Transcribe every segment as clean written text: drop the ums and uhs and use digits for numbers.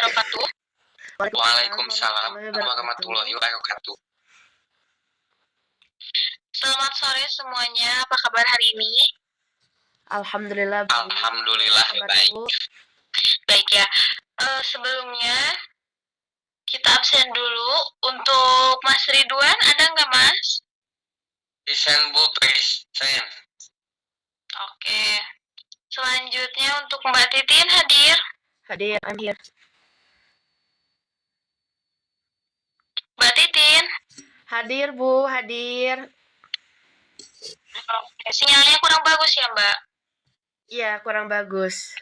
wabarakatuh. Waalaikumsalam warahmatullahi wabarakatuh. Selamat sore semuanya, apa kabar hari ini? Alhamdulillah baik. Baik ya. Sebelumnya kita absen dulu untuk Mas Ridwan, ada nggak Mas? Present Bu, present. Oke. Selanjutnya untuk Mbak Titin hadir. Hadir, I'm here. Mbak Titin. Hadir Bu, hadir. Oke, sinyalnya kurang bagus ya Mbak? Iya, kurang bagus.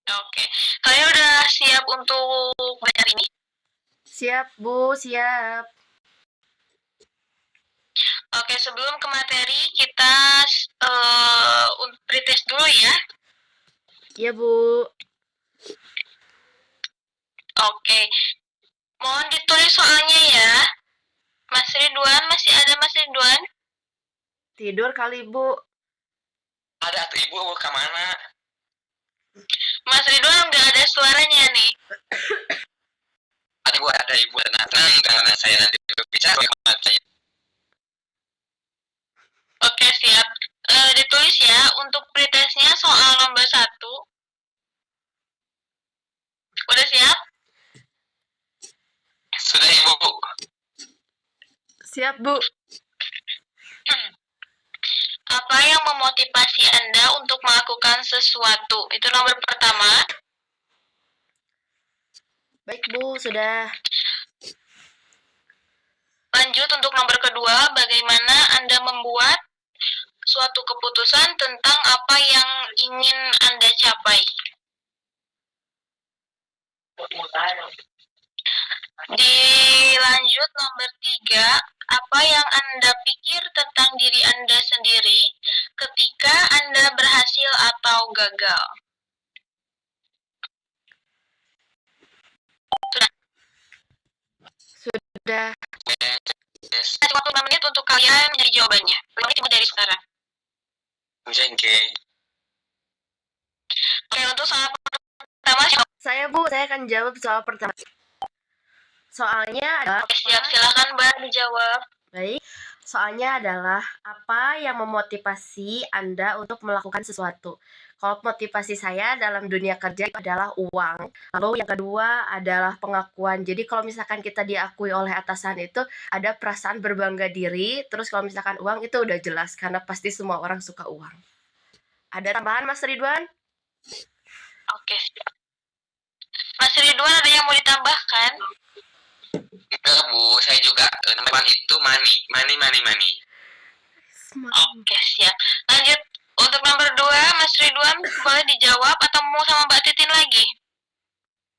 Oke, kalian udah siap untuk belajar ini? Siap Bu, siap. Oke, sebelum ke materi kita pretest dulu ya. Iya Bu. Oke, mohon ditulis soalnya ya. Mas Ridwan, masih ada Mas Ridwan? Tidur kali Bu. Ada tuh Ibu ke mana? Mas Ridwan nggak ada suaranya nih. Ada Ibu tenang karena saya nanti berbicara dengan saya. Oke, siap. Ditulis ya untuk pretestnya soal nomor 1. Udah siap? Sudah Ibu. Siap Bu. Apa yang memotivasi Anda untuk melakukan sesuatu? Itu nomor pertama. Baik Bu, sudah. Lanjut untuk nomor kedua, bagaimana Anda membuat suatu keputusan tentang apa yang ingin Anda capai. Dilanjut nomor 3, apa yang Anda pikir tentang diri Anda sendiri ketika Anda berhasil atau gagal. Sudah. Kasih waktu 5 menit untuk kalian mencari jawabannya. 5 menit dari sekarang. Oke. Oke, untuk soal pertama siapa? Saya Bu, saya akan jawab soal pertama. Soalnya adalah... Oke, siap. Silakan Mbak dijawab. Baik. Soalnya adalah apa yang memotivasi Anda untuk melakukan sesuatu. Kalau motivasi saya dalam dunia kerja itu adalah uang. Lalu yang kedua adalah pengakuan. Jadi kalau misalkan kita diakui oleh atasan itu ada perasaan berbangga diri. Terus kalau misalkan uang itu udah jelas karena pasti semua orang suka uang. Ada tambahan Mas Ridwan? Oke. Mas Ridwan ada yang mau ditambahkan? Enggak Bu, saya juga nomor itu money. Oke, siap. Lanjut untuk nomor 2, Mas Ridwan boleh dijawab atau mau sama Mbak Titin lagi?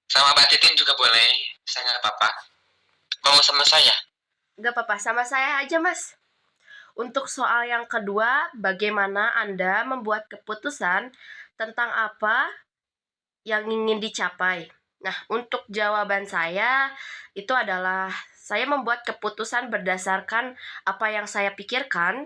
Sama Mbak Titin juga boleh, saya nggak apa-apa. Mau sama saya? Nggak apa-apa, sama saya aja Mas. Untuk soal yang kedua, bagaimana Anda membuat keputusan tentang apa yang ingin dicapai. Nah, untuk jawaban saya itu adalah saya membuat keputusan berdasarkan apa yang saya pikirkan,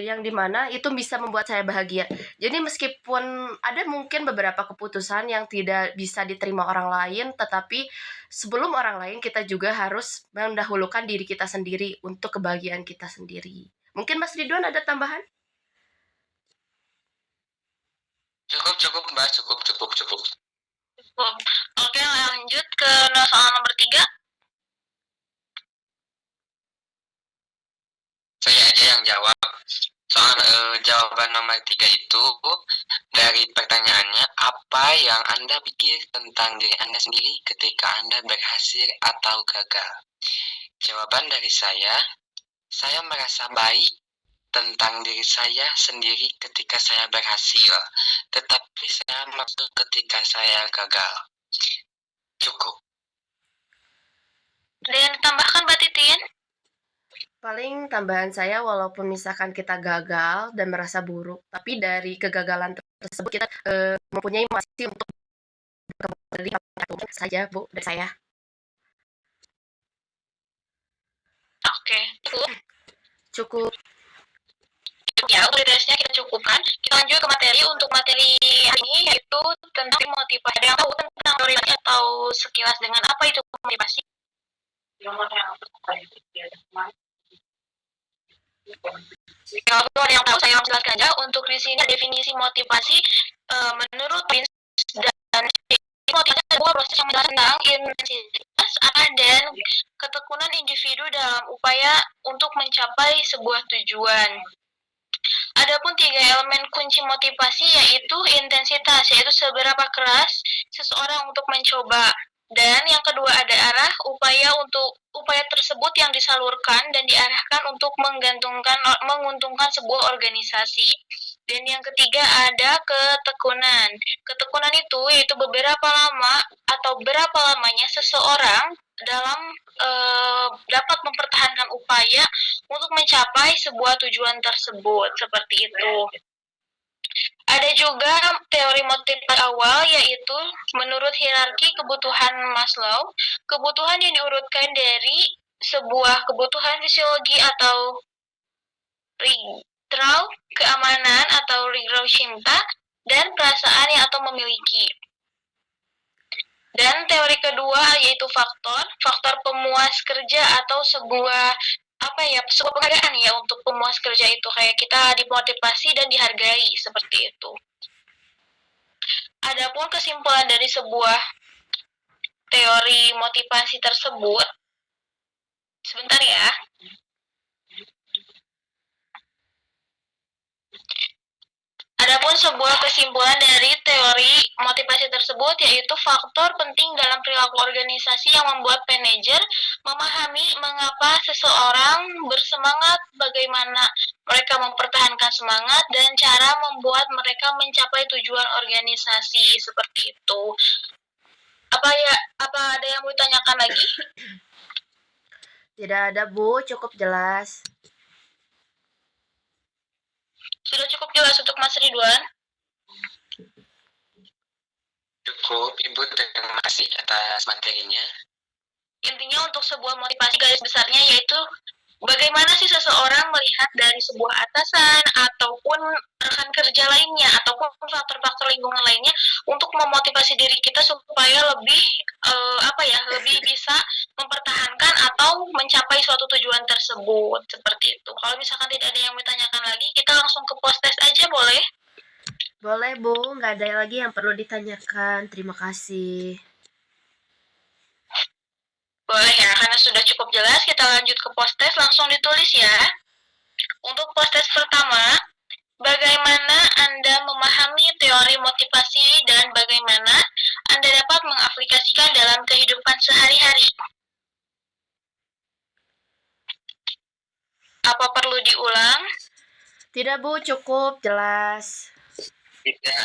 yang dimana itu bisa membuat saya bahagia. Jadi meskipun ada mungkin beberapa keputusan yang tidak bisa diterima orang lain, tetapi sebelum orang lain kita juga harus mendahulukan diri kita sendiri untuk kebahagiaan kita sendiri. Mungkin Mas Ridwan ada tambahan? Cukup Mbak, cukup. Oke, lanjut ke soal nomor 3. Saya aja yang jawab. Soal jawaban nomor 3 itu dari pertanyaannya, apa yang Anda pikir tentang diri Anda sendiri ketika Anda berhasil atau gagal? Jawaban dari saya merasa baik tentang diri saya sendiri ketika saya berhasil, tetapi saya maksud ketika saya gagal. Cukup. Ada yang ditambahkan Mbak Titin? Paling tambahan saya, walaupun misalkan kita gagal dan merasa buruk, tapi dari kegagalan tersebut kita mempunyai motivasi untuk kembali saja Bu, dari saya. Oke, Cukup. Ya, untuk pretestnya kita cukupkan. Kita lanjut ke materi. Untuk materi hari ini yaitu tentang motivasi. Ada yang tahu tentang teori atau sekilas dengan apa itu motivasi? Kalau ada yang tahu, saya langsung jelaskan aja. Untuk di sini definisi motivasi menurut Prince dan motivasi adalah proses yang menjelaskan tentang intensitas dan ketekunan individu dalam upaya untuk mencapai sebuah tujuan. Adapun 3 elemen kunci motivasi yaitu intensitas, yaitu seberapa keras seseorang untuk mencoba. Dan yang kedua ada arah, upaya tersebut yang disalurkan dan diarahkan untuk menguntungkan sebuah organisasi. Dan yang ketiga ada ketekunan. Ketekunan itu yaitu beberapa lama atau berapa lamanya seseorang dalam dapat mempertahankan upaya untuk mencapai sebuah tujuan tersebut, seperti itu. Ada juga teori motivasi awal, yaitu menurut hierarki kebutuhan Maslow, kebutuhan yang diurutkan dari sebuah kebutuhan fisiologi atau Rigrau, keamanan atau Rigrau cinta, dan perasaan yang atau memiliki. Dan teori kedua yaitu faktor pemuas kerja atau sebuah penghargaan ya untuk pemuas kerja itu, kayak kita dimotivasi dan dihargai, seperti itu. Adapun kesimpulan dari sebuah teori motivasi tersebut, sebentar ya. Adapun sebuah kesimpulan dari teori motivasi tersebut yaitu faktor penting dalam perilaku organisasi yang membuat manajer memahami mengapa seseorang bersemangat, bagaimana mereka mempertahankan semangat, dan cara membuat mereka mencapai tujuan organisasi, seperti itu. Apa ada yang mau ditanyakan lagi? Tidak ada, Bu, cukup jelas. Sudah cukup jelas untuk Mas Ridwan? Cukup, Ibu, terima kasih atas materinya. Intinya untuk sebuah motivasi garis besarnya yaitu bagaimana sih seseorang melihat dari sebuah atasan ataupun rekan kerja lainnya ataupun faktor-faktor lingkungan lainnya untuk memotivasi diri kita supaya lebih lebih bisa mempertahankan atau mencapai suatu tujuan tersebut, seperti itu. Kalau misalkan tidak ada yang ditanyakan lagi, kita langsung ke post test aja, boleh? Boleh, Bu, nggak ada lagi yang perlu ditanyakan. Terima kasih. Boleh ya, karena sudah cukup jelas, kita lanjut ke post test, langsung ditulis ya. Untuk post test pertama, bagaimana Anda memahami teori motivasi dan bagaimana Anda dapat mengaplikasikan dalam kehidupan sehari-hari? Apa perlu diulang? Tidak, Bu, cukup jelas. Tidak,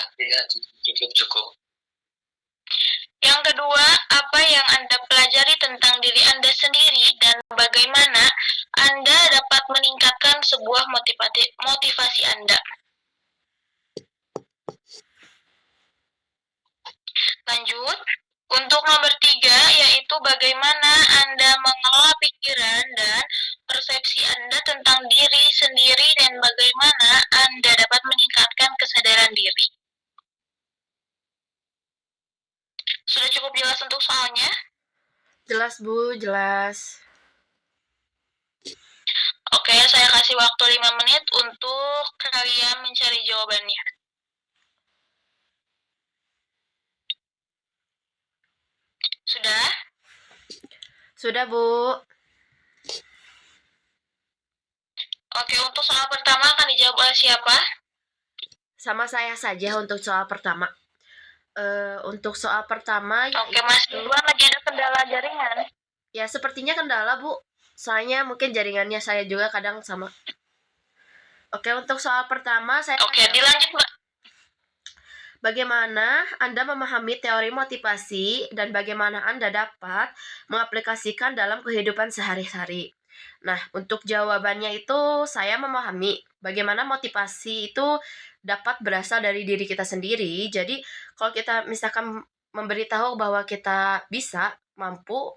cukup. Yang kedua, apa yang Anda pelajari tentang diri Anda sendiri dan bagaimana Anda dapat meningkatkan sebuah motivasi Anda? Lanjut, untuk nomor 3, yaitu bagaimana Anda mengelola pikiran dan persepsi Anda tentang diri sendiri dan bagaimana Anda dapat meningkatkan kesadaran diri. Sudah cukup jelas untuk soalnya? Jelas, Bu, jelas. Oke, saya kasih waktu 5 menit untuk kalian mencari jawabannya. Sudah? Sudah, Bu. Oke, untuk soal pertama akan dijawab oleh siapa? Sama saya saja untuk soal pertama. Untuk soal pertama Oke, Mas Ridwan lagi ada kendala jaringan. Ya, sepertinya kendala, Bu. Soalnya mungkin jaringannya saya juga kadang sama. Oke, untuk soal pertama saya Oke, dilanjut, Mbak. Bagaimana Anda memahami teori motivasi dan bagaimana Anda dapat mengaplikasikan dalam kehidupan sehari-hari? Nah, untuk jawabannya itu saya memahami bagaimana motivasi itu dapat berasal dari diri kita sendiri. Jadi, kalau kita misalkan memberitahu bahwa kita bisa, mampu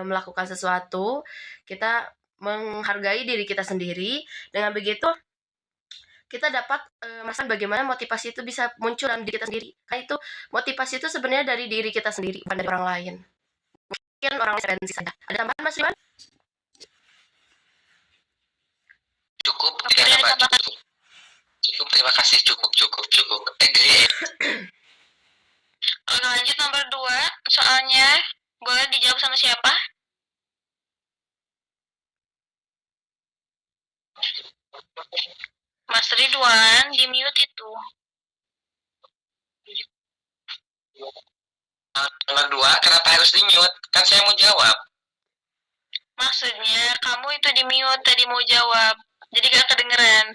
melakukan sesuatu, kita menghargai diri kita sendiri. Dengan begitu, kita dapat merasakan bagaimana motivasi itu bisa muncul dalam diri kita sendiri. Karena itu motivasi itu sebenarnya dari diri kita sendiri, bukan dari orang lain. Mungkin orang lain referensi saja. Ada tambahan Mas Riwan? Cukup, tidak ada Mbak, cukup. Cukup, terima kasih, cukup. Agree. Oke, lanjut nomor 2. Soalnya boleh dijawab sama siapa? Mas Ridwan, di mute itu. Nomor 2, kenapa harus di-mute? Kan saya mau jawab. Maksudnya kamu itu di mute tadi mau jawab. Jadi gak kedengeran.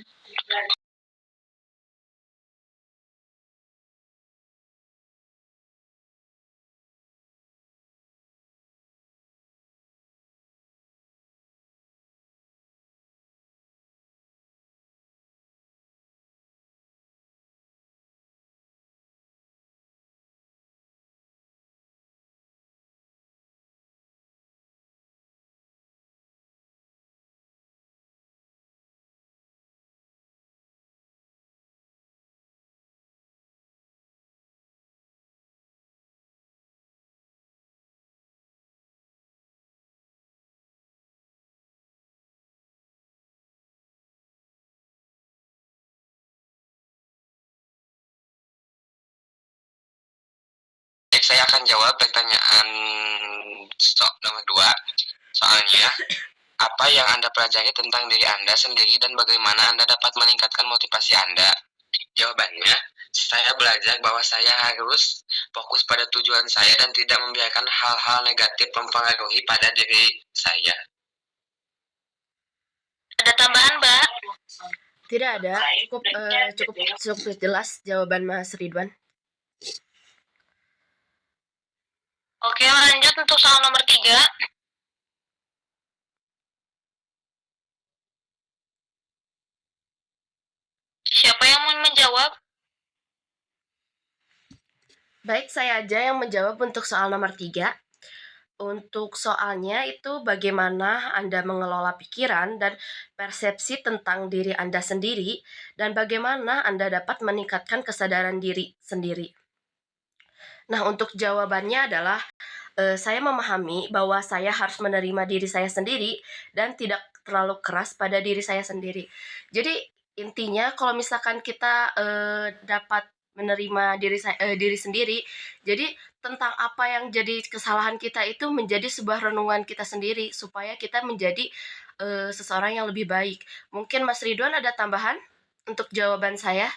Baik, saya akan jawab pertanyaan nomor 2. Soalnya, apa yang Anda pelajari tentang diri Anda sendiri dan bagaimana Anda dapat meningkatkan motivasi Anda? Jawabannya, saya belajar bahwa saya harus fokus pada tujuan saya dan tidak membiarkan hal-hal negatif mempengaruhi pada diri saya. Ada tambahan, Mbak? Tidak ada. Cukup jelas jawaban Mas Ridwan. Oke, lanjut untuk soal nomor 3. Siapa yang mau menjawab? Baik, saya aja yang menjawab untuk soal nomor 3. Untuk soalnya itu bagaimana Anda mengelola pikiran dan persepsi tentang diri Anda sendiri dan bagaimana Anda dapat meningkatkan kesadaran diri sendiri. Nah, untuk jawabannya adalah saya memahami bahwa saya harus menerima diri saya sendiri dan tidak terlalu keras pada diri saya sendiri. Jadi intinya kalau misalkan kita dapat menerima diri sendiri, jadi tentang apa yang jadi kesalahan kita itu menjadi sebuah renungan kita sendiri supaya kita menjadi seseorang yang lebih baik. Mungkin Mas Ridwan ada tambahan untuk jawaban saya?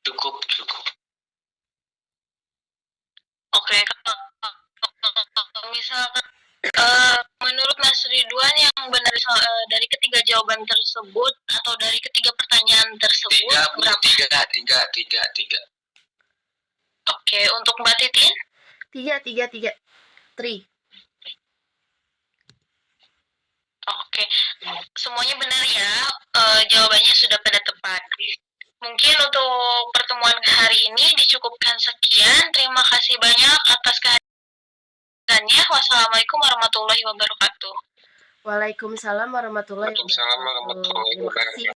Cukup. Oke, misalkan menurut Mas Ridwan yang benar dari ketiga jawaban tersebut atau dari ketiga pertanyaan tersebut berapa? Tiga. Oke, untuk Mbak Titin? 3. Oke, semuanya benar ya. Jawabannya sudah pada tepat. Mungkin untuk pertemuan hari ini dicukupkan sekian. Terima kasih banyak atas kehadirannya. Wassalamualaikum warahmatullahi wabarakatuh. Waalaikumsalam warahmatullahi wabarakatuh. Terima kasih.